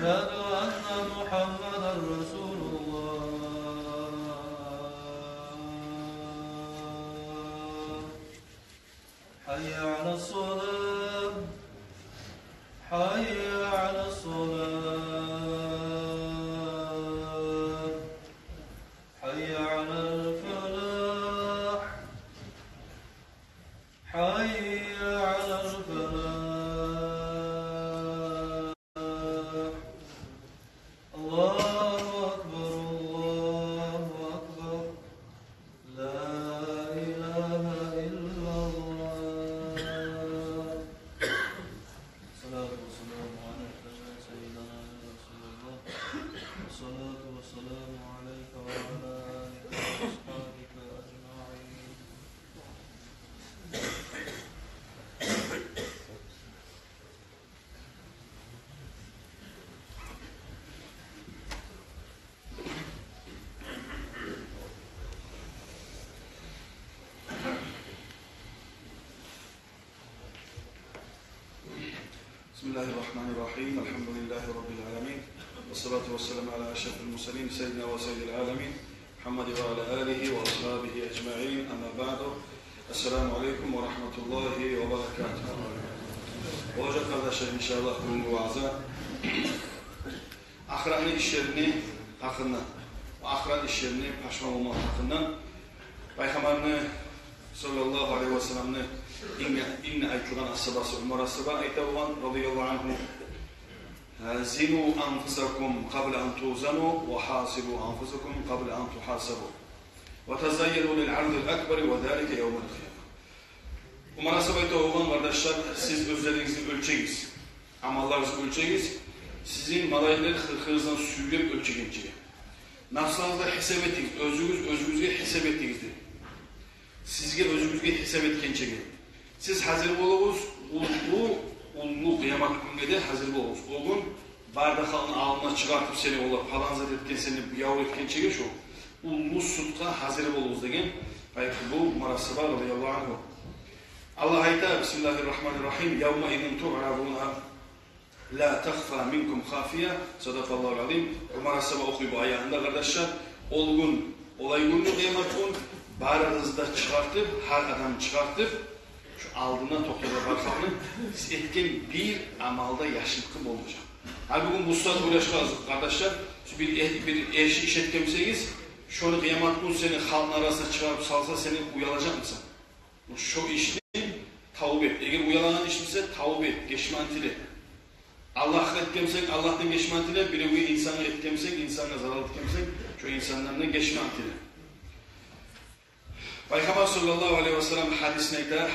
أن محمدا رسول الله حي على الصلاة حي على الصلاة حي على الفلاح حي على الفلاح الله أكبر الله أكبر لا إله إلا الله الصلاة والسلام على سيدنا رسول الله الصلاة والسلام عليك وعلى آلك وأصحابك أجمعين بسم الله الرحمن الرحيم الحمد لله رب العالمين والصلاة والسلام على أشرف المرسلين سيدنا وسيد العالمين محمد وعلى آله وأصحابه أجمعين أما بعد السلام عليكم ورحمة الله وبركاته Olacak kardeşler inşallah bugün vaazı ahiret işlerini hakkında ahiret işlerini paşman olmak hakkında Peygamberimiz sallallahu aleyhi ve sellem'in inne aytılan ashabası Umar ashaba aytavan radıyallahu anhu zinu anfusakum qabla an tuzanu ve hasibu anfusakum qabla an tuhasabu ve tazayyanu lil ardil akbar ve zalika yevmul kıyamah. Umar ashaba aytavan kardeşler siz özlerinizi ölçeğiz, amallarınızı ölçeğiz, sizin malayları hırzdan sürüp ölçeğince. Nafslarınızda hesap ettiğiniz, özünüzge hesap ettiğinizdir. Sizge özünüzge hesap etkençe gelin. Siz hazır olunuz, ullu kıyamet gününe de hazır olunuz. O gün bardakalın ağına çıkartıp seni ola palanzat etken seni yavru etkençe geç o. Ullu sutka hazır olunuz degen. Bu marası var radıyallahu anhu. Allah ayta Bismillahirrahmanirrahim. Yevme idin tu'raduna la takhfa minkum khafiya. Sadakallahu azim. Marası var okuyor bu ayağında kardeşler. Olay günü kıyamet gün barınızda çıkartıp, her adam çıkartıp şu aldığından toplada bakalım, siz etken bir amalda yaşlıkım olacak. Halbuki Mustafa uğraşmaz kardeşler, bir eşi iş etkemseyiz, şunu kıyamet gün seni halkın arasına çıkarıp salsa seni uyalacak mısın? Şu işini tavuk et. Eğer uyalanan işmişse tavuk et, geçmantile. Allah'a etkemsek, Allah'tan geçmantile, bir insanı etkemsek, insana zarar etkemsek, şu insanlardan geçmantile. Peygamber sallallahu aleyhi ve sellem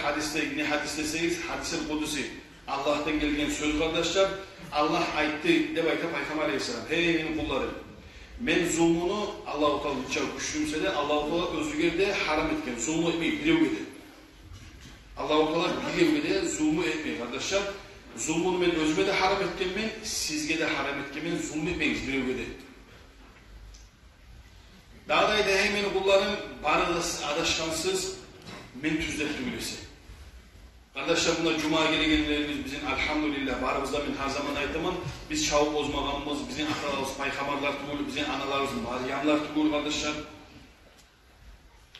hadisine ne hadis deseyiz, hadis-i kudusi. Allah'tan gelgen söz kardeşler, Allah aytti de Peygamber aleyhisselam. Hey benim kullarım, men zulmunu Allah-u Teala çok güçlümse de Allah-u Teala özgürde haram etken, zulmü etmeyi biliyor gidi. Allah-u Teala biliyor gidi, zulmü etmeyi kardeşler. Zulmunu men özüme de haram etken men, sizge de haram etken men, zulmü etmeyiz biliyor gidi. Dağdaydı hemen kulların barıdasız, adaşkansız men tüzletli bilirse. Kardeşler bunlar cuma gelenlerimiz bizim elhamdülillah barımızda men her zaman aytamam biz çavuk bozmağımız, bizim atalarımız paykamarlar tuğulu, bizim analarımız Maryamlar tuğulu kardeşler.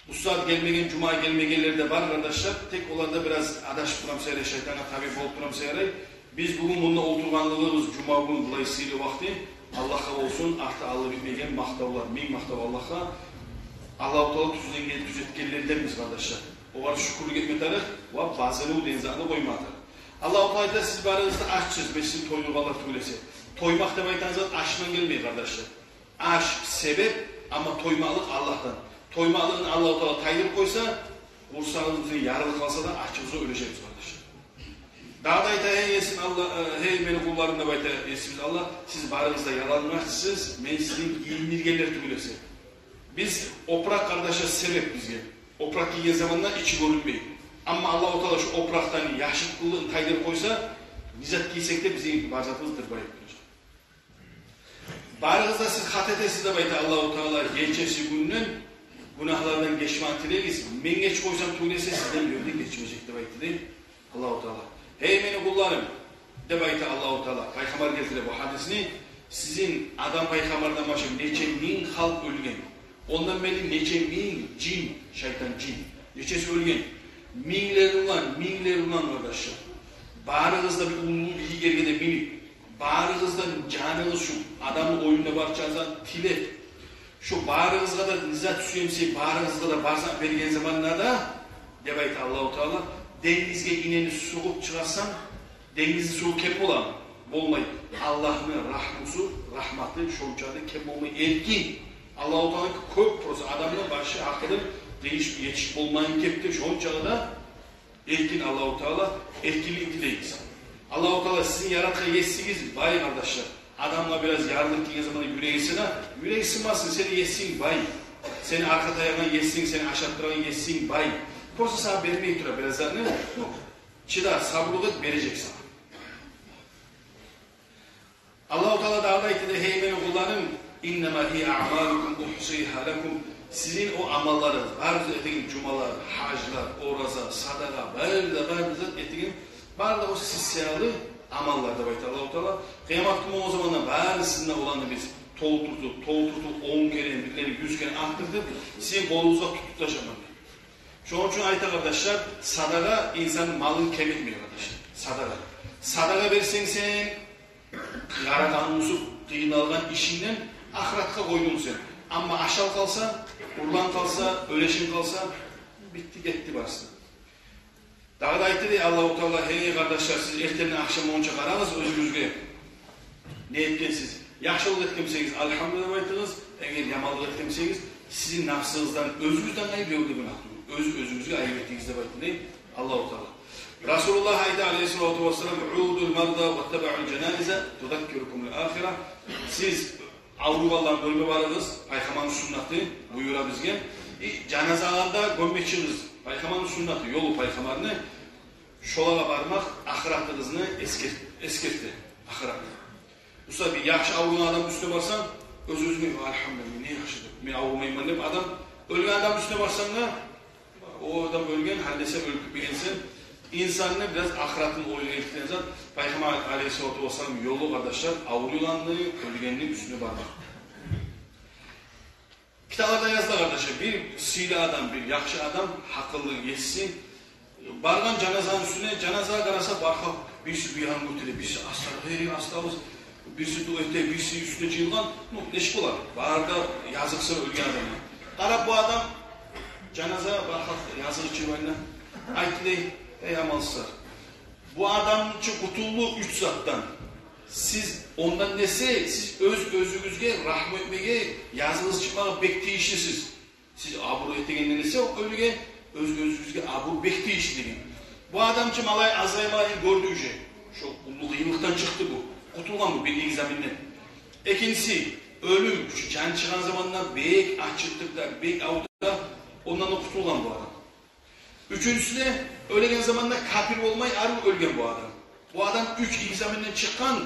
Bu saat gelmegen, cuma gelmegenleri de var kardeşler. Tek olarda biraz adaş buram seyre, şeytana tabi bol buram seyre. Biz bugün bununla oturganlığımız cuma günü dolayısıyla vakti Allah'a olsun, artı Allah bilmegen mahtavlar, min mahtav Allah'a. Allah-u Teala tüzetkenlerinden kardeşler. O var şükürlük etmeleri ve bazen o denzanı koymadır. Allah-u Teala siz barınızda açsız, besin toyluğalar tüylese. Toymak demekten zaten aşkından gelmeyin kardeşler. Aşk sebep ama toymalık Allah'tan. Toymalığın Allah-u Teala tayyip koysa, vursanızın yarılı kalsa da açımıza öleceğiz kardeşler. Dağdayta hey yesin Allah, hey beni kullarında bayta yesiniz Allah, siz barınızda yalanmazsınız, men sizin giyinirgeler tüylese. Biz oprak kardeşe sebep bizge. Oprak giygen zamanlar içi görünmeyin. Ama Allah-u Teala şu opraktan yaşıklılığın tayyip koysa, bizzat giysek de bizim barzatımızdır bayıp. Barınızda siz hatetesiz de bayta Allah-u Teala geçesi gününün günahlardan geçman tileyiz. Men geç koysam tuğlese sizden yoldan geçmeyecek de bayta değil. Allah-u Teala. Hey beni kullarım. De bayta Allah-u Teala. Peygamber getirdi bu hadisini. Sizin adam paygamardan başka neçe min halk ölgen. Ondan beri neçe min cin, şeytan cin. Neçesi ölgen. Minler ulan kardeşler. Bağrınızda bir ululuğu bilgi gergede minip. Bağrınızdan canınız şu adamın oyunda barçanızdan tilep. Şu bağrınız kadar nizat süyemse bağrınız kadar barsak vergen zamanlarda debayt Allah-u Teala denizge ineni soğuk çıkarsan denizi soğuk kep olan olmayı. Allah'ın rahmatı şolcadı kep olmayı erkin. Allah-u Teala köp prosa adamın başı hakkıdır yetişip olmayın kepti şolcağı da erkin Allah-u Teala erkinlik dileyiz. Allah-u Teala sizin yarattığı yetsiniz bay kardeşler. Adamla biraz yardım ettiğin zaman yüreği sınmasın, seni yetsin bay. Seni arka tayağına yetsin, seni aşattıran yetsin bay. Prosa sana vermeye tura biraz ne? Çıda, sabrılık verecek sana. Allah-u Teala dağda etti de hey beni kullanın. İnnemâ hiye a'mâlukum uhsîhâ lekum. Sizin o amallarınız, bazı ettiğin cumalar, haclar, oraza, sadaka, bazı ettiğin bazı o sisyalı amallarda bayt Allah-u Teala. Kıyamet günü o zamanlar bazısında olanı biz toğuturtuk 10 kere, 100 kere arttırdık. Sizin kolunuzda tutuklaşamadı. Şu için ayet arkadaşlar, sadaka insanın malını kemirmiyor arkadaşlar. Sadaka versen sen, yaratanımızı kıyınalgan işinden ahiratka koydun sen. Ama aşağı kalsa, urlan kalsa, öleşin kalsa, bitti gitti bastı. Daha da ayette de Allah-u Teala hey kardeşler siz ertenden akşam onca karanız özünüzge ne etkensiz. Yaxşılık etkinseniz elhamdülillah aytınız, eğer yamanlık etkinseniz sizin nafsınızdan, özünüzden ayıp yolda günah duyun. Özünüzge ayıp ettiğinizde bakın Allah-u Teala. Resulullah ayda aleyhissalatu vesselam u'udul marda ve tebe'ul cenaize tudakkirukumul ahire. Siz Avrupalıların bölümü varınız, Peygamber'in sünneti buyura bizge. Cenazalarda gömmekçiniz, Peygamber'in sünneti, yolu Peygamber'ini şolağa barmak, ahiratınızını eskirtti. Ahirat. Usta bir yaxşı avrulan adam üstüne varsan, özünüzü elhamdülillah ne yaxşıdır. Ben avrulayım ben deyip adam, ölgen adam üstüne varsan da, o adam ölgen, haldese ölüp bir insan, insanını biraz ahiratın oyuna etkilen zat, Peygamber aleyhissalatu vesselam yolu kardeşler, avrulanlığı, ölgenliğin üstüne barmak. Kitaplarda yazdı kardeşler, bir sili adam, bir yaxşı adam, hakıllı yetsin, bargan canazanın üstüne, canaza karasa barkak, birisi bir yan götürü, birisi astarız, birisi duette, birisi üstüne çığılgan, neşik olar. Bağırda yazıksın ölgen adamı. Karab bu adam, canaza barkak, yazık çığılgan, aytlı, ey amalsızlar. Bu adam için kutullu 3 zattan. Siz ondan nesi, siz özünüzge, rahmetmege, yazınız çıkmağa bekleyişisiz. Siz abur ettiğinde nesi o ölüge, özünüzge abur bekleyişi deyin. Bu adam için malay azaymayı gördüğü şey. Şu ullu kıyımlıktan çıktı bu. Kutulgan bu bir egzaminden. İkincisi, ölüm, şu can çıkan zamanlar bek açıklıkta, bek avuda, ondan da kutulgan bu adam. Üçüncüsü de ölgen zamanında kafir olmayı arı ölgen bu adam. Bu adam 3 egzaminden çıkan,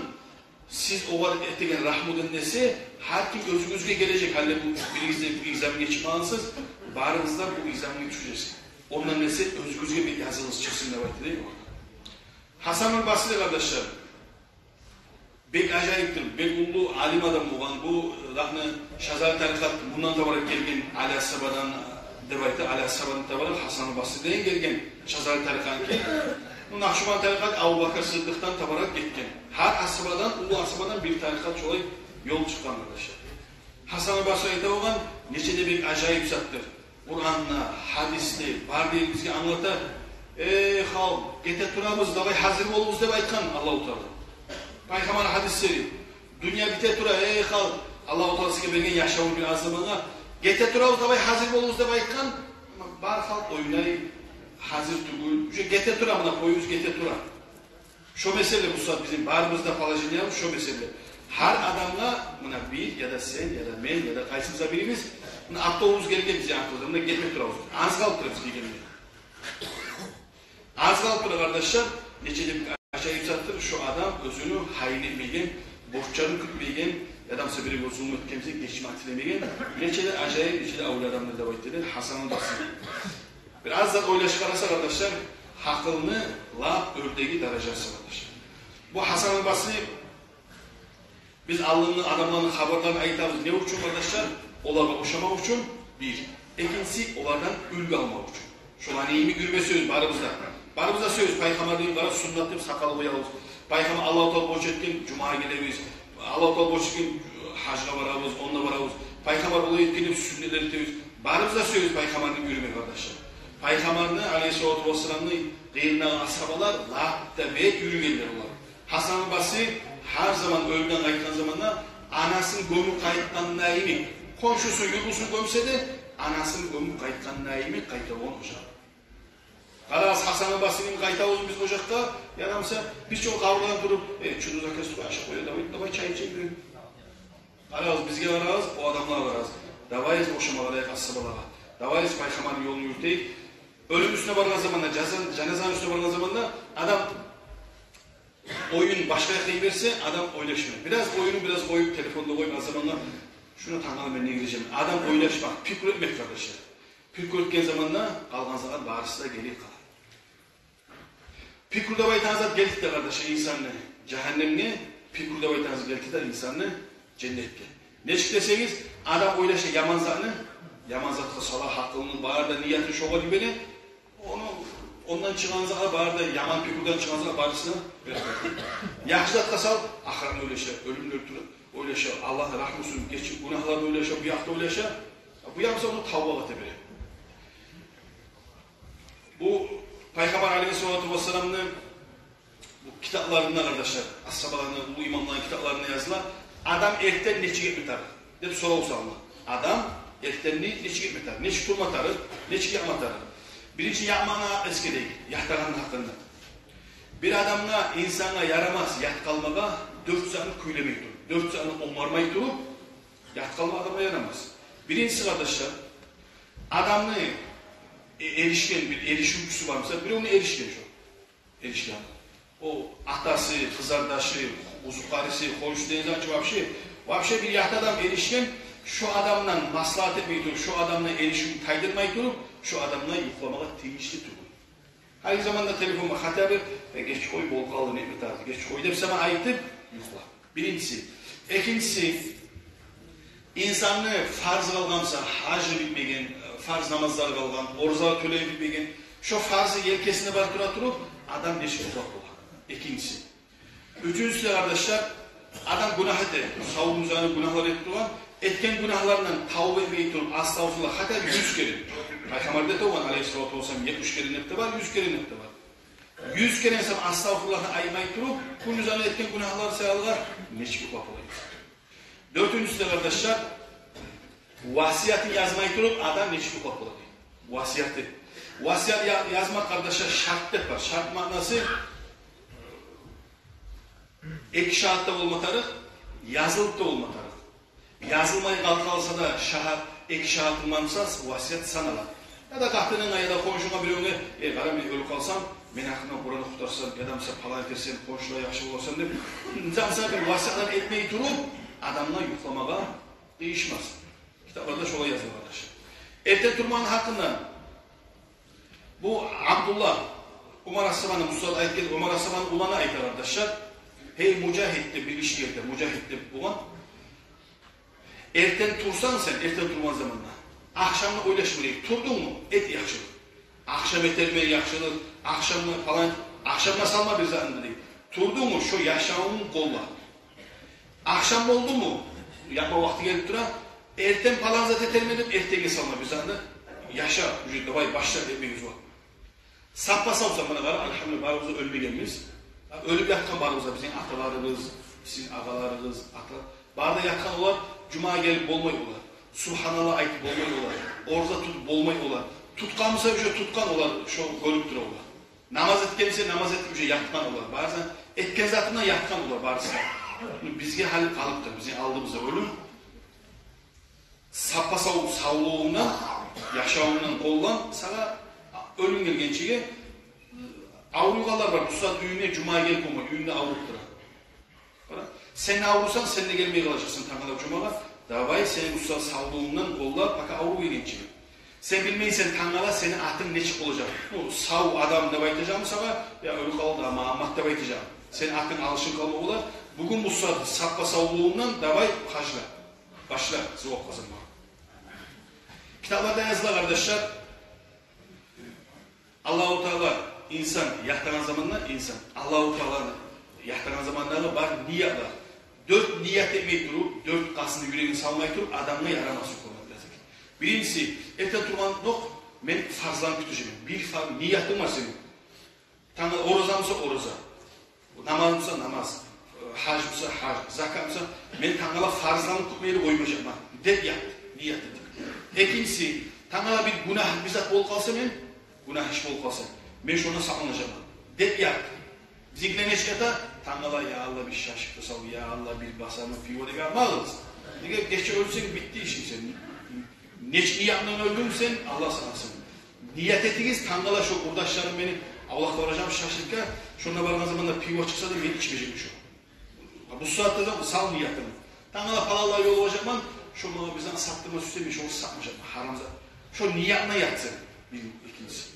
siz o var ettiğin rahmudun nesi, her kim özünüzge gelecek halde bu egzamin geçmezsiniz, bağrınızda bu egzamini düşeceksiniz. Ondan nesi özünüzge bir yazınız çıksın da vakti değil mi? Hasan-ül Basri kardeşler, bek acayiptir, bek ullu alim adam olan bu rahne Şazali tarikat bundan tabarak gelgen Ali As-Saba'dan debayta Ali As-Saba'dan tabarak Hasan-ül Basri'den gelgen Şazali tarikat ki Nakşiban tarikat Abu Bakr Sıddık'tan tabarak gitken. Her As-Saba'dan, Ulu As-Saba'dan bir tarikat şolay yol çıkan arkadaşlar. Hasan-ül Basri'de olan neçede bir acayip zattır. Kur'an'la, hadisle, var diye bizge anlatar. Ey halk, gete turamız da hazır olumuz da baykan Allah-u Teala. Peygamber hadisleri, dünya bite tura ey halk, Allah-u Teala size belgen yaşamı bir azamına, gete turamız da hazır olumuz da baykan, bar halk oynayı hazır tugul, şu gete turamına koyuz gete tura. Şu mesele bu saat bizim barımızda falajınlayalım, şu mesele. Her adamla, buna bir ya da sen ya da men ya da kaysımıza birimiz, bunu aklımız gelirken bize aklımıza, bunu gitmek turamız. Az kalıp turamız ki gelmiyor. Az kalıp turamız kardeşler, neçede bir aşağı yükseltir, şu adam özünü hain etmeygen, borçlarını kütmeygen, adamsa biri bozulma etkemize geçme atilemeygen, neçede acayip, neçede avlu adamları da baytları, Hasan'ın basını. Biraz da oylaşık arası kardeşler, hakkını la ördeği derecesi kardeşler. Bu Hasan-ül Basri Biz alımlı adamların haberlerini ayıtabız. Ne için kardeşler? Olarla uşamak için bir. İkincisi onlardan ülgü almak için. Şulan iyimi ürme söz barımızda. Barımızda söz Peygamber'in bara sünnet deyip sakalı koyalım. Peygamber Allah-u Teala boş etken Cuma'ya gideriz. Allah-u Teala boş etken hacına varabız, onunla varabız. Peygamber olayı etkenip sünnetleri etiriz. Barımızda söz Peygamber'in ürme kardeşler. Peygamber'in aleyhissalatu vesselam'ın kıyırından ashabalar lağıtta ve yürügenler olar. Hasan Basri her zaman ölümden kayıttan zamanla anasının gömü kayıttan naimi. Komşusu yurdusun gömse de anasının gömü kayıttan naimi kayıttan onu hocam. Kalas Hasan Basri'nin kayıta olsun biz ocakta yanamsa biz çok kavgadan durup şunu da kestik aşağı koyuyor davay çay içebiliyor. Kalas bizge varağız o adamlar varağız. Davayız boşamalara asıbalara. Davayız Peygamber'in yolunu yürüteyik. Ölüm üstüne varılan zamanda, cenazanın üstüne varılan zamanda adam oyun başka yakayı verse adam oylaşmıyor. Biraz oyunu biraz koyup telefonda koyup az zamanla şuna tanrım ben ne gireceğim. Adam oylaşmak, fikir etmek kardeşler. Fikir etken zamanla kalgan zaman bağırsı da gelir kalır. Fikir de baytanızat geldik de kardeşler insanlı cehennemine, fikir de baytanızat geldik de insanlı cennetke. Ne çık deseniz adam oylaşa yaman zatı salah hakkının bağırda niyetini şoğa gibi ondan çıkan zaka bağırda yaman fikirden çıkan zaka bağırsına yaxşı zatqa sal ahiren oylaşa, ölümünü öldürür, oylaşa, Allah da rahmusun, geçip günahlarını oylaşa, bu yakta oylaşa, bu yapsa onu tavba atabilir. Bu Peygamber Aleyhisselatü Vesselam'ın bu kitaplarında kardeşler, ashabalarının, bu imamların kitaplarında yazılan adam erkten neçik etmetar deyip soru olsa adam erkten neçik etmetar, neçik turmatarı, neçik yapmatarı. Birinci yapmana eski değil, yahtaganın hakkında. Bir adamla, insana yaramaz yat kalmaga 4 saat kuylemeyi durup, 4 saat omarmayı durup, yat kalma adama yaramaz. Birincisi kardeşler, adamla erişken bir erişim gücüsü var mesela, biri onu erişken şu. Erişken. O atası, kızardaşı, uzukarisi, koyusu denizden vapşe bir yaht adam erişken, şu adamla maslahat etmeyi durup, şu adamla erişimi taydırmayı durup, şu adamla yuklamağa teyişli durup. Her zamanda telefonuma hata ver ve geç koy bol kaldı ne tarzı geç koy deyip sana ayıptır yukla. Birincisi. İkincisi insanlığı farz kalgansa hacı bitmegen, farz namazlar kalgan, orzalar töleyi bitmegen şu farzı yelkesine durup adam neşe uzak olur. İkincisi. Üçüncüsü kardeşler adam günah etti. Savun üzerine günahlar etti olan etken günahlarından tavbe etmeyi durup astağfurullah hatta 100 kere. Peygamber'de de olan Aleyhisselatü Vesselam 70 kere nefte var, 100 kere nefte var. 100 kere insan astağfurullah'ı aymayı durup bunun üzerine etken günahlar sayılır, neçik ufak olayım. Dördüncüsü de kardeşler vasiyatı yazmayı durup adam neçik ufak olayım. Vasiyatı. Vasiyat yazmak kardeşler şart var. Şart manası ek şahatta olmatarı, yazılıp da olmatarı. Yazılmayı kalkalsa da şahat, ek şahatın manısaz, vasiyat sanalar. Ya da kahtının ayada konuşuna bir öne, karam ölü kalsam, men hakkında Kur'an'ı kutarsam, ya da mesela falan edersen, konuşuna yaxşı olasam deyip, mesela bir vasiyatlar etmeyi durup, adamla yuklamağa değişmez. Kitaplarda şöyle yazılır arkadaşlar. Erten durmanın hakkında, bu Abdullah, Umar Assaman'ın Musa'da ait gelip, Umar Assaman'ın ulana ait arkadaşlar. Hey mücahitte bir iş yerde, mücahitte bulan, erten tursan sen, erten turman zamanla. Akşamla oylaşmayı, turdun mu? Et yaxşılık. Akşam etermeyi yaxşılık, akşamla falan, akşamla salma bir zanında değil. Turdun mu? Şu yaşamın kolla. Akşam oldu mu? Yapma vakti gelip dura, erten falan zat etermedip, ertenge salma bir zanında. Yaşa, ücretle vay başlar dememiz var. Sappa savsam bana var, elhamdülillah bağımıza ölmegenimiz. Ölüp yatkan bağımıza bizim atalarımız, bizim ağalarımız, bağda yatkan olar, Cuma gelip bolmay olar. Subhanallah ayıp bolmay olar. Orza tutup bolmay olar. Tutkanmışsa bir şey tutkan olar, şu görüp olar. Namaz etkense namaz etken şey yatkan olar. Bazen etken zatından yatkan olar bazı. Bizge hali kalıptır, bizim aldığımızda ölüm. Sappa savluğundan, yaşamından kollan, sana ölüm gelgençiğe avrugalar var. Bu saat düğüne Cuma'ya gelip olma, düğünde avruptur. Sen avrusan sen de gelmeye kalacaksın Tanrı'da Cuma'ya. Davayı senin usta savduğundan kollar, baka avru gelgençiğe. Sen bilmeysen Tangala senin atın neçik olacak. Bu sağ adam da baytacağım sana ya ölü kaldı ama Ahmet da baytacağım. Senin atın alışın kalma olar. Bugün bu saat sappa savluğundan davay hacla. Başla zıvak kazanma. Kitaplarda yazılı kardeşler. Allah-u Teala insan yahtanan zamanlar insan. Allah-u Teala'nın yahtanan zamanlarda var niyetler. 4 niyet etmeyi durup, 4 kasını yüreğini salmayı durup adamla yaraması koymak lazım. Birincisi, ete turman nok, ben farzlarını tutacağım. Bir niyetim var senin. Tanrı oruza mısa oruza, namaz mısa namaz, hac mısa hac, zakat mısa, ben Tanrı'la farzlarını tutmayı koymayacağım. Dep yaptı, niyet ettik. İkincisi, Tanrı'la bir günah bizzat bol kalsa ben, günah hiç bol kalsa, ben şuna saklanacağım. Dep yaptı. Bizimkiler ne çıkarta? Tanrı'la ya Allah bir şaşıklı sal, ya Allah bir basamı piyonu bir yapmalıyız. Geçe ölsen bitti işin senin. Neç niyatla öldün sen, Allah sanasın. Niyet ettiniz, Tanrı'la şu kurdaşlarım beni Allah'la varacağım şaşırtıka, şuna vargan zamanda piyo çıksa da beni içmeyecekmiş o. Bu saatte de sal niyetim. Tanrı'la palalar yol olacakman, şunu bizden sattırma süslemiş, onu satmayacak, haramza. Şu niyatla yatsın, ikincisi.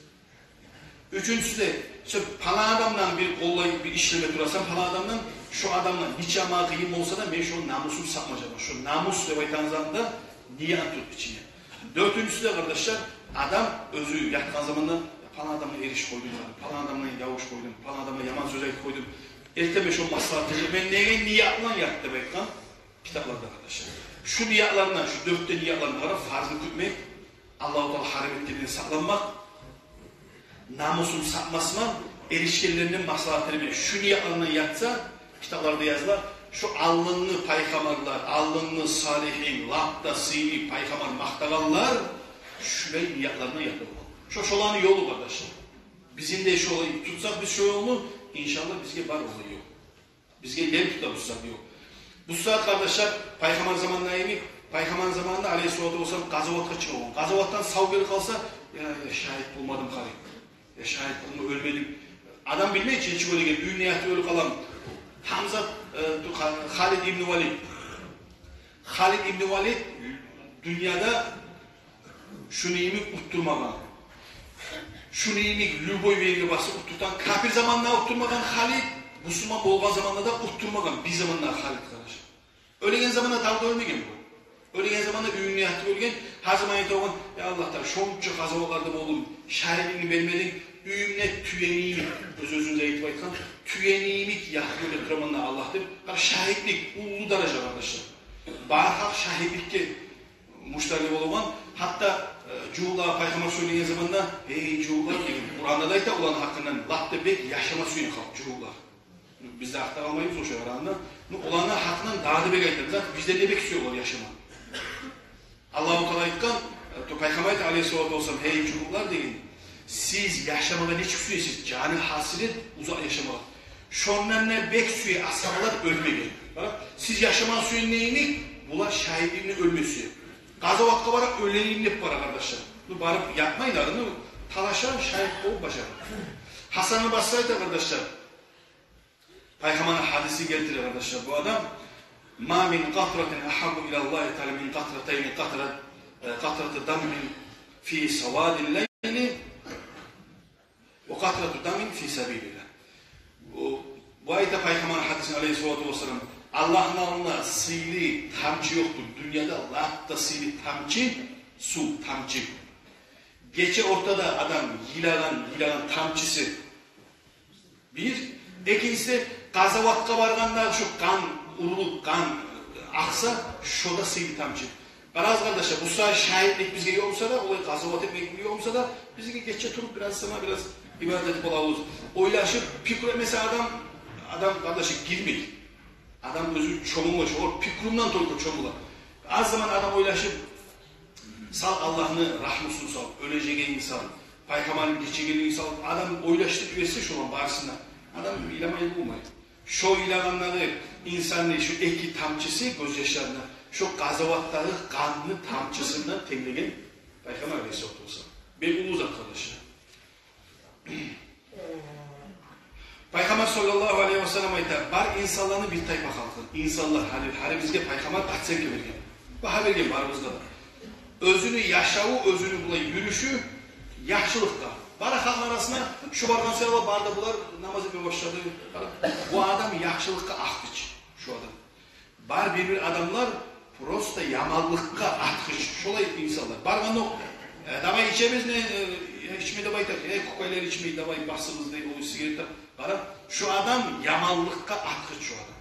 Üçüncüsü de, işte pala adamdan bir kolla bir işleme durasam, pala adamdan şu adamla hiç ama kıyım olsa da ben şu namusum satmayacağım. Şu namus ve baytanzanda niyat tut içine. Dördüncüsü de kardeşler, adam özü yakkan zamanda pala adamla eriş koydum, pala adamla yavuş koydum, pala adamla yaman söz koydum. Erteme şu maslahatıcı, ben neye niyatla yattı bekkan? Kitaplarda arkadaşlar. Şu niyatlarından, şu 4 niyatlarından var, farzını kütmek, Allah-u Teala haram ettiğini saklanmak, namusun satmasına, erişkenlerinin maslahatları şu niyatlarına yatsa, kitaplarda yazılar, şu allınlı paykamarlar, allınlı salihin, lapta, sini, paykamar, mahtagallar, şurayı niyatlarına yatır. Şu şolanın yolu kardeşler. Bizim de şu olayı tutsak biz şu yolunu, inşallah bizge var olayı yok. Bizge yer tutamızsak yok. Bu saat kardeşler, paykamar zamanına emin, paykamar zamanında aleyhissalatu vesselam gazavatka çıkıyor. Gazavattan sağ geri kalsa, ya şahit bulmadım karayım. Ya şahit bulma ölmedim. Adam bilmek için hiç öyle gelip, ünlüyatı ölü kalan. Hamza, Halid İbni Valid. Halid İbni Valid, dünyada şunu yemek utturmadan, şunu yemek lüboy vergi bası utturtan, kafir zamanına utturmadan Halid, Müslüman olgan zamanında da utturmadan, bir zamanlar Halid kardeş. Ölegen zamanında dalga ölmegen bu. Ölegen zamanında ünlüyatı ölgen, her zaman yetağın, ya Allah'tan şonçu kazavalarda bolum, şahidini vermedin, üyümle tüyeniyimik, öz-özünüze eğitim aytkan, tüyeniyimik yahtı öyle Allah'tır. Şahitlik, ulu daraja kardeşler. Barhak şahitlikki muştarlı olan, hatta Cuğla Peygamber söyleyen zamanında, hey Cuğla dedim, Kur'an'da da ite olan hakkından, lahtı bek yaşama suyunu kalk Cuğla. Biz de aktar almayız o şey arasında. Olanlar hakkından dağdı bek aytlar. Zaten bizde ne bek istiyorlar yaşama. Allah-u Teala aytkan, Peygamber aleyhissalatu vesselam, hey Cuğla dedim. Siz yaşamada ne çıkıyorsunuz? Canı hasilet uzak yaşamalar. Şondan ne bek suyu ashabalar ölmeli. Siz yaşaman suyun neyini? Bunlar şahitliğini ölmesi. Gazavatka var öleyimlik var arkadaşlar. Bu barıp yapmayın adını. Talaşan şahit ol başarı. Hasan-ı Basri'de arkadaşlar. Peygamber'in hadisi geldirir arkadaşlar. Bu adam ma min qatratin ahabbu ila Allah Teala min qatratayn qatrat damin fi sawadil leyli ve qatratu damin fi sabilillah. Bu ayette Peygamber hadisinde aleyhissalatu vesselam Allah'ın alnına sıylı tamçı yoktur. Dünyada Allah'ta sıylı tamçı, su tamçı. Geçe ortada adam yilagan tamçısı. Bir, ikincisi gazavatka varganda şu kan, uruluk kan aksa şoda sıylı tamçı. Baraz kardeşler bu sefer şahitlik bizge iyi olsa da, olay gazavat etmek iyi olsa da bizge geçe turup biraz sana biraz ibadet edip olalım. Oylaşıp pikre mesela adam kardeşi girmiyor. Adam özü çomulmuş, o pikrumdan dolayı çomula. Az zaman adam oylaşıp sal Allah'ını rahmusunu sal, öleceğine insan, Peygamber'in geçeceğine insan, adam oylaştık üyesi şu an bağırsında. Adam ilamayı bulmayın. Şu ilaganları insanlığı, şu eki tamçısı gözyaşlarına, şu gazavatları kanlı tamçısından temligen Peygamber Aleyhisselatü Vesselam. Ben uluz arkadaşlar. Peygamber sallallahu aleyhi ve sellem ayta, bar insanlarını bir tayfa halkın. İnsanlar, hani bizge Peygamber atsen ki vergen. Bu habergen barımızda da. özünü yaşağı, özünü bulay yürüyüşü yaxşılıkta. Bara halkın arasına şu bardan sonra barda bular namaz etmeye başladı. Bu adam yaxşılıkka aktıç şu adam. Bar bir adamlar prosta yamallıkka aktıç. Şolay insanlar. Bargan yok. Davay içemiz ne? İçmeyi davay tak. Kokaylar içmeyi davay basımız değil. O sigaretler. Bara şu adam yamallıkka aktıç şu adam.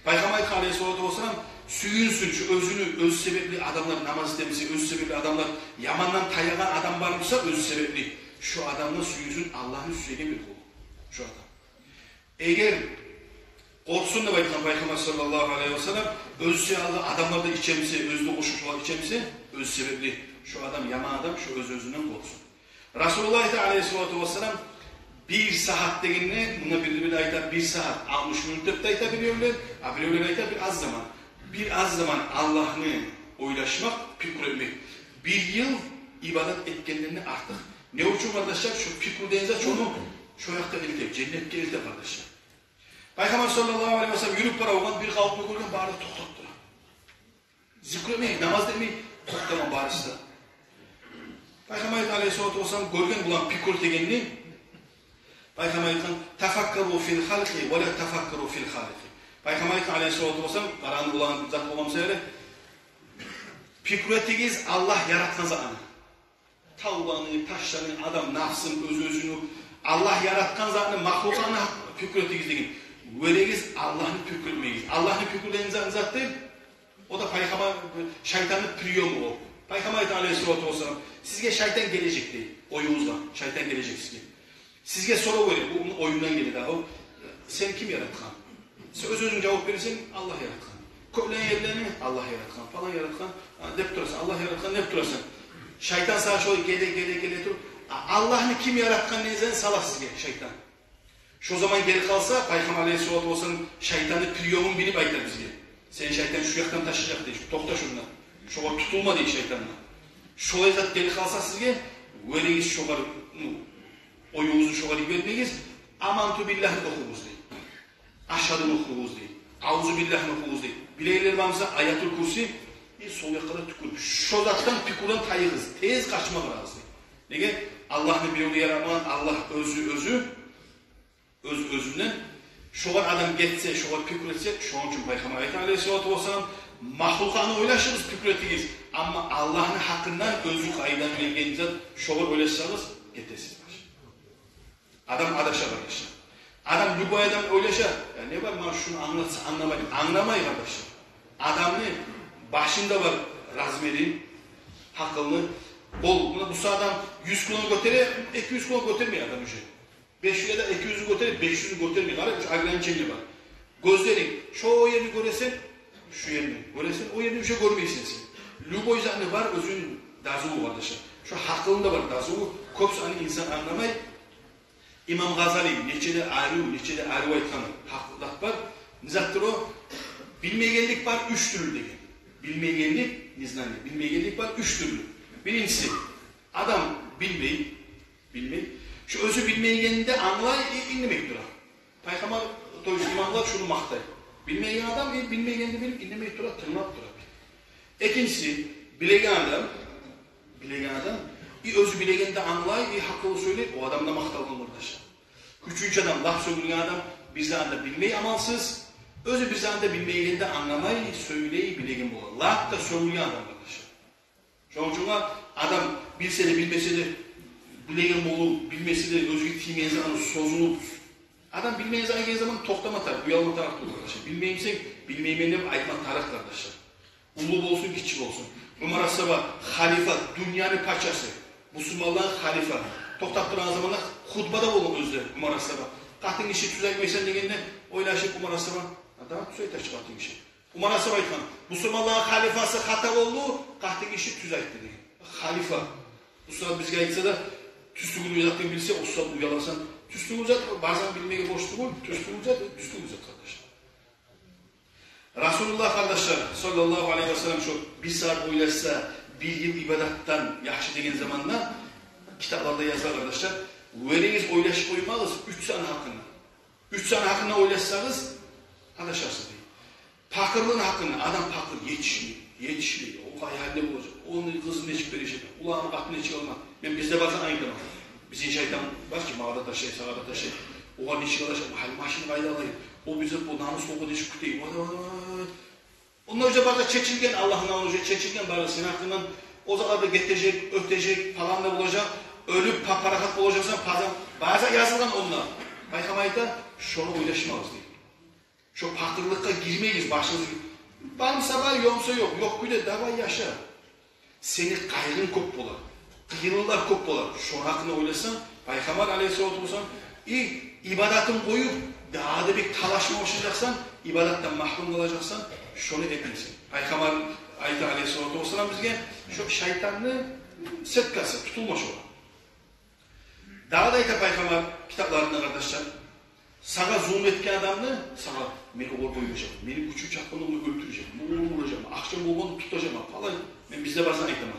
Peygamber Aleyhisselatü Vesselam suyunsun şu özünü, öz sebepli adamlar namaz istemesi, öz sebepli adamlar yamandan tayagan adam varmışsa öz sebepli. Şu adamla suyunsun Allah'ın sürekli bir kulu. Şu adam. Eğer korksun da Peygamber sallallahu aleyhi ve sellem öz sebepli adamlar da içemse, özde koşuşlar içemse öz sebepli. Şu adam yaman adam şu özünden korksun. Resulullah Aleyhisselatü Vesselam bir saat dediğinde buna bir ayda bir saat 60 minut da aytabiliyorlar. Biliyorlar ayta bir az zaman. Bir az zaman Allah'ını oylaşmak, fikir etmek. Bir yıl ibadet etkenlerini artık. Ne için kardeşler? Şu fikir deyince çoğunu şu ayakta elite, cennette elite kardeşler. Peygamber sallallahu aleyhi ve sellem yürüp para olan bir halkını görürken bari toktattılar. Zikremeyi, namaz demeyi toktama barışta. Peygamber aleyhissalatu vesselam görürken bulan fikir degenini Peygamber tefakkaru fil halki ve la tefakkaru fil haliki. Peygamber Aleyhisselatü Vesselam karanlık olan zat olmam söyle. Fikrettiğiniz Allah yaratkan zatını. Tavlanı, taşlarını, adam nafsın, özünü, Allah yaratkan zatını, mahluklarını fikrettiğiniz deyin. Böyleyiz Allah'ını fikretmeyiz. Allah'ını fikrettiğiniz zat değil. O da Peygamber, şeytanın priyomu o. Peygamber Aleyhisselatü Vesselam sizge şeytan gelecek değil. Oyunuzda şeytan gelecek sizge. Sizge soru verir. Bu onun oyundan gelir daha. Sen kim yaratkan? Sen özün cevap verirsin, Allah yaratkan. Kölen yerlerini Allah yaratkan, falan yaratkan. Dep durasın, Allah yaratkan, dep durasın. Şeytan sana şöyle gele dur. Allah'ını kim yaratkan neyzen salah sizge şeytan. Şu zaman geri kalsa Peygamber Aleyhisselatü Vesselam şeytanı priyomun bilip aytar bizge. Sen şeytan şu yaktan taşıyacak değil, tokta şundan. Şoğa tutulma değil şeytanla. Şoğa zat geri kalsa sizge, veleyiz şoğa oyunuzu şoğa vermeyiz. Amantu billahi okumuz değil. Aşağıdan okumuz değil. Auzu billahi okumuz değil. Bileyler varsa Ayatul Kursi sol yakada tükür. Şu zattan tüküren tayığız. Tez kaçmak lazım. Nege? Allah'ını bir yolu yaratman, Allah özünden şoğan adam geçse, şoğan tükür etse, şoğun için Peygamber Aleyhisselatü Vesselam mahluklarını oylaşırız, tükür ettiğiz. Ama Allah'ın hakkından özü kaydan bildiğinizde şoğan oylaşsanız getesiz baş. Adam adaşa kardeşler. Adam bu adam oylaşa, ya ne var bana şunu anlatsa anlamayın. Anlamayın kardeşler. Adamın başında var razmeri, hakkını, bol. Bu adam 100 kilo götüre, 200 kilo götürmüyor adam şey. 500 ya da 200'ü götüre, 500'ü götürmüyor. Arada agren çeviri var. Gözlerin, şu yerini göresen, şu yerini göresen, o yerini bir şey görmeysin sen. Lüboy zanı var, özün dazuğu kardeşler. Şu hakkında var dazuğu, kopsa hani insan anlamayı. İmam Gazali, neçede arı aytkan hakkıdat var. Nizattır o, bilmeyenlik var 3 türlü degen. Bilmeyenlik, nizlanlı, bilmeyenlik var 3 türlü. Birincisi, adam bilmeyi, şu özü bilmeyeninde anlay, inlemek durar. Peygamber toyucu imamlar şunu maktay. Bilmeyen adam, bilmeyende bilip inlemek durar, tırnak durar. İkincisi, bilegen adam, özü bilegende anlay, hakkını söyleyip, o adam da maktal olurdaş. Üçüncü adam, laf söylüyen adam, bir zamanda bilmeyi amansız, özü bir zamanda bilmeyende anlamayı, söyleyi bilegen olur. Laf da söylüyen adam arkadaşlar. Şu an adam bilse de bilmese de, bilegen olur, bilmesi de özü gittiği zaman sozulup, adam bilmeyen zaman toktama taraf, uyalma taraf olur arkadaşlar. Bilmeyimsek, bilmeyimende aytma taraf kardeşler. Ulu olsun, küçük olsun. Umar Sabah, halife, dünyanın parçası. Müslümanların halife. Toktattıran zamanlar hutbada olur özde Umar Sabah. Kahtın işi tüzekmeysen degenine oylaşıp Umar Sabah. Adam söyleter çıkarttığın işi. Umar Sabah aytkan. Müslümanların halifası hata oldu, kahtın işi tüzekti degen. Halife. Bu sırada bizge aytsa da tüstüğünü uzattığını bilse, o sırada uyalarsan tüstüğünü uzat, bazen bilmeye boşluğu ol, tüstüğünü uzat kardeşler. Resulullah kardeşler sallallahu aleyhi ve sellem şu bir saat oylaşsa bir yıl ibadattan yaxşı degen zamanla kitaplarda yazar kardeşler. Veleyiz oylaşıp oymalıyız 3 sene hakkında. 3 sene hakkında oylaşsanız adaşarsınız değil. Fakirliğin hakkında adam fakir yetişmiyor. yetiştiriyor. O hayalde olacak. Onun kızını içip verecek. Ulağını aklını içip almak. Ben bizde bazen aynı zaman. Bizim şeytan var ki mağda taşı, sağda taşı. Oğan içi kalacak. Maşını kayda alayım. O bize bu namus kokuda içip küteyim. Onlar önce bazen çekilgen Allah'ın anlıca çekilgen bari senin hakkından o zaman da getirecek, ötecek falan da bulacak. Ölüp paparakat bulacaksan bazen yazılgan onlar. Baykamayda şunu oylaşmamız değil. Şu paktırlıkta girmeyiz başınızı. Varsa var yoksa yok. Yok bir de daha yaşa. Seni kaygın kop bular. Kıyılılar kop bular. Şunun hakkında oylasan Peygamber Aleyhisselatü Vesselam ibadatını koyup daha da bir talaşma oluşacaksan ibadattan mahrum kalacaksan şunu etmesin. Peygamber Aleyhisselatü Vesselam bizge şu şeytanlı setkası tutulmuş olan. Daha da Peygamber kitaplarında kardeşler sana zulüm etken adamını sana beni orada koymayacağım. Beni küçük çapında onu öldüreceğim. Bunu vuracağım. Akşam olmanı tutacağım falan. Ben bizde bazen ayıklamam.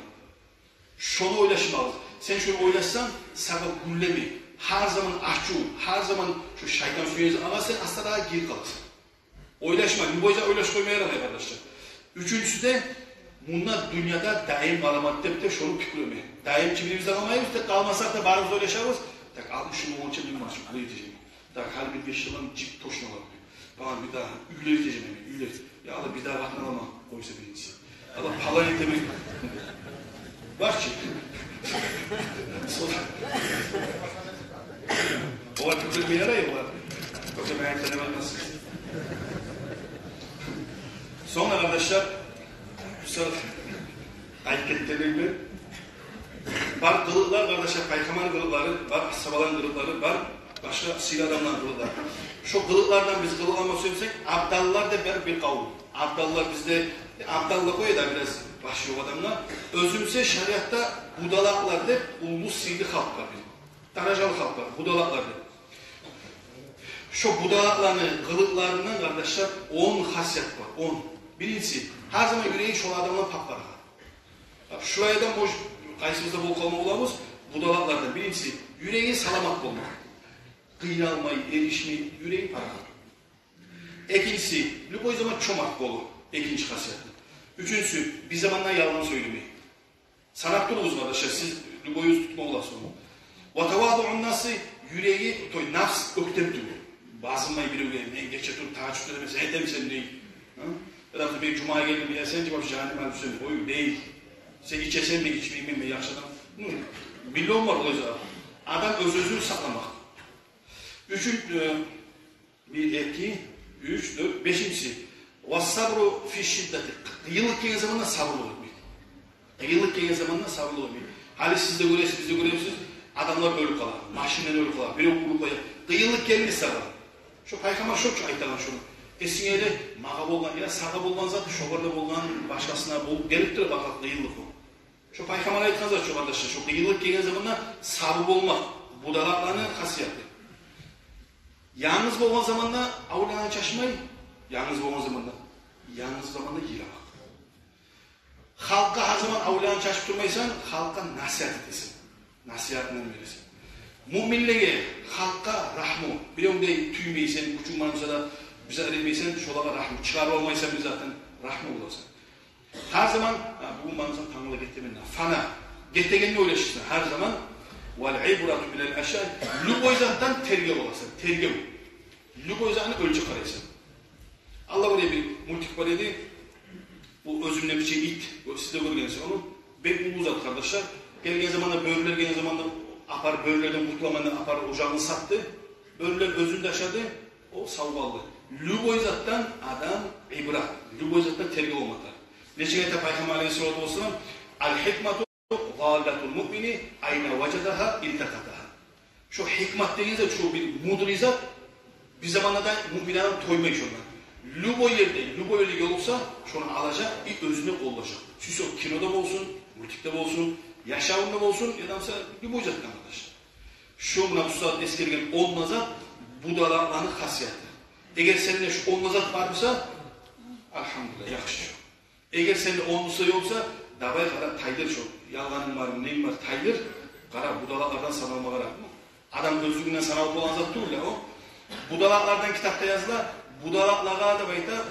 Şunu oylaşmalıyız. Sen şunu oylaşsan sana güllemi. Her zaman ahçu, her zaman şu şeytan suyunuzu ama sen asla daha geri kalırsın. Oylaşma. Bu boyunca oylaş koymaya yaramıyor arkadaşlar. Üçüncüsü de bunlar dünyada daim kalamak deyip de şunu piklemeyin. Daim kimliğimizde kalmayız. Kalmasak da barımızda oylaşarız. Tak aldım şunu onun için bilmez. Şunu diyeceğim. Tak halbuki 5 yıldan cip toşuna var. Bana bir daha üyle diyeceğim. Üyle. Ya Allah bir daha vatın alama. Koysa birincisi. Allah palayı demek. Var ki. O var piklemeye yarayı var. Yoksa merak edemez. Sonra arkadaşlar hareketlerinde var kılıklar kardeşler, peygamber kılıkları var, sahabaların kılıkları var, başka sil adamların kılıkları. Şu kılıklardan biz kılıklanma söylesek, abdallar da bir kavul. Abdallar bizde, abdallah koyuyor da biraz başlıyor adamlar. Özümse şeriatta budalaklar da ulus sildi halklar. Daracalı halklar, budalaklar da. Şu budalaklarının, kılıklarından kardeşler 10 hasiyet var, 10. Birincisi, her zaman yüreği şu adamla paplar. Şuraya da boş, kayısımızda bol kalma olamaz. Budalaklardan birincisi, yüreği salamat olmak. Kıyalmayı, erişmeyi, yüreği para. İkincisi, lüboy zaman çomak bolu. İkinci hasiyet. Üçüncüsü, bir zamanlar yalan söylemeyi. Sanatlı oluruz arkadaşlar, siz lüboyu tutma olasınız. Vatavadu'un nasıl yüreği, nafs öktep duruyor. Bazınmayı biri öyle, geçe dur, taçüp demesi, edem sen değil. Ya da bir cumaya gelin bir sen cevap cehennem elbiseni koyuyor, değil. Sen içesen mi içmeyeyim mi yaşadan? Milyon var olacak. Adam özünü saklamak. Bir, iki, üç, dört, beşincisi. Vassabru fi şiddeti. Yıllık gelen zamanla sabırlı olmayın. Yıllık gelen zamanla sabırlı olmayın. Hali siz de görüyorsunuz, biz de görüyorsunuz. Adamlar ölü kalar, maşinler ölü kalar, biri okulu koyar. Yıllık gelmiş sabır. Şu paykamar çok aytalan şunu. Esingeli mağa bolgan ya sağa bolgan zaten şobarda bolgan başkasına bolup geliptir bakalım yıllık o. Şu paykamar aytkan zaten şu arkadaşlar. Şu yıllık gelen zamanla sabır olmak. Budalaklarının hasiyeti. Yalnız bolgan zamanla avlanan çaşmayın. Yalnız bolgan zamanla. Yalnız zamanla yılamak. Halka her zaman avlanan çaşıp durmaysan halka nasihat edesin. Nasihatini verirsin. Müminliğe, halka rahmu. Biliyorum de tüymeysen, uçurmanımıza da bize edilmeysen, şolağa rahmu. Çıkarı olmaysan biz zaten rahmu olasın. Her zaman, bugün bana tanrıla getirmenler. Fana. Getirgenle oylaşırsın. Her zaman وَالْعِبْرَةُ بِلَا الْاَشَّاءِ Lüboyzattan tergib olasın. Tergib. Lüboyzatını ölçü karayısın. Allah buraya bir multik var dedi. Bu özümle bir şey it. Siz de görgensin onu. Ben uzat kardeşler. Gelgen zamanda böğürler gelgen zamanda apar böğürlerden kurtulamandan apar ocağını sattı. Böğürler özünde aşadı. O savvaldı. Lüboyzattan adam ibrat. Lüboyzattan tergib olmaklar. Neçigayete Peygamber Aleyhisselatü Vesselam Al-hikmatu gâllatul mu'mini ayna vacadaha iltakataha. Şu hikmat deyince şu bir mudrizat bir zamanlarda müminlerin toymayı şundan. Lübo yerde yol olsa şunu alacak, özüne kollayacak. Süs o kinoda olsun, multikte olsun, yaşamında olsun ya da mesela lüboyacak arkadaşlar. Şu münafusat eskirgen olmazsa budalarının hasiyeti. Eğer seninle şu olmazat varsa elhamdülillah yakışıyor. Eğer seninle olmazsa yoksa davay kadar taydır şu. Yalganın var mı, neyim var, taydır. Kara budalaklardan sanalma kara. Adam gözlüğünden sanalıp olan zat değil ya o. Budalaklardan kitapta yazılar. Budalaklara da bayta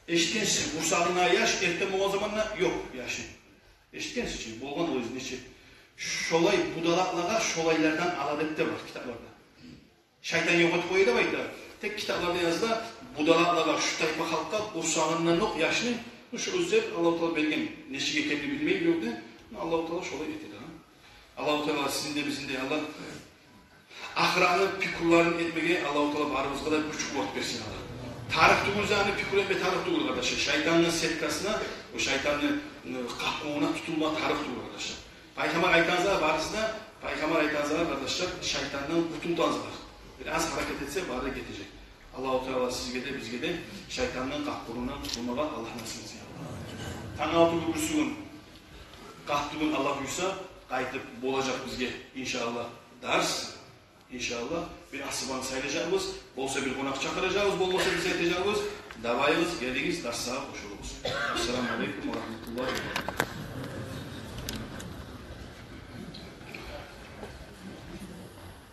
Eşitkensiz, Bursa'nın yaş, ertem o zamanla yok yaşı. Eşitkensiz için, bolğan o yüzden içi. Şolay budalaqlağa şolaylardan aladet de var kitaplarda. Şeytan yoğurt koyu da bayda. Tek kitaplarda yazıda budalaqlağa şu tayfa halkka Bursa'nın yok yaşını, şu özler Allah-u Teala belgen neşik ekenini bilmeyi gördü. Allah-u Teala şolay getirdi. Allah-u Teala sizin de bizim de Allah ahranın pikurlarını etmeye Allah-u Teala barımızga da küçük vakit versin Allah. Tarih tuğulacağını pikür etme tarih tuğul arkadaşlar. Şeytanın setkasına, o şeytanın kahkuğuna tutulma tarih tuğul arkadaşlar. Peygamber aytanızlar barısında, Peygamber aytanızlar arkadaşlar şeytandan kurtultanızlar. Biraz hareket etse bari getecek. Allah-u Teala sizge de bizge de şeytanın kahkuğundan tutulmağa Allah nasip etsin. Tanrı altı kursuğun kahtuğun Allah buysa kayıtıp bolacak bizge inşallah ders. İnşallah bir asıban sayılacağımız, olsa bir konak çakıracağız, olmasa bize edeceğimiz, davayımız, geldiğiniz dersa hoş oluruz. Esselamu Aleyküm ve Rahmetullahi ve Berekatuhu.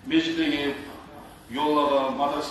Meclitteki yollara, madrasa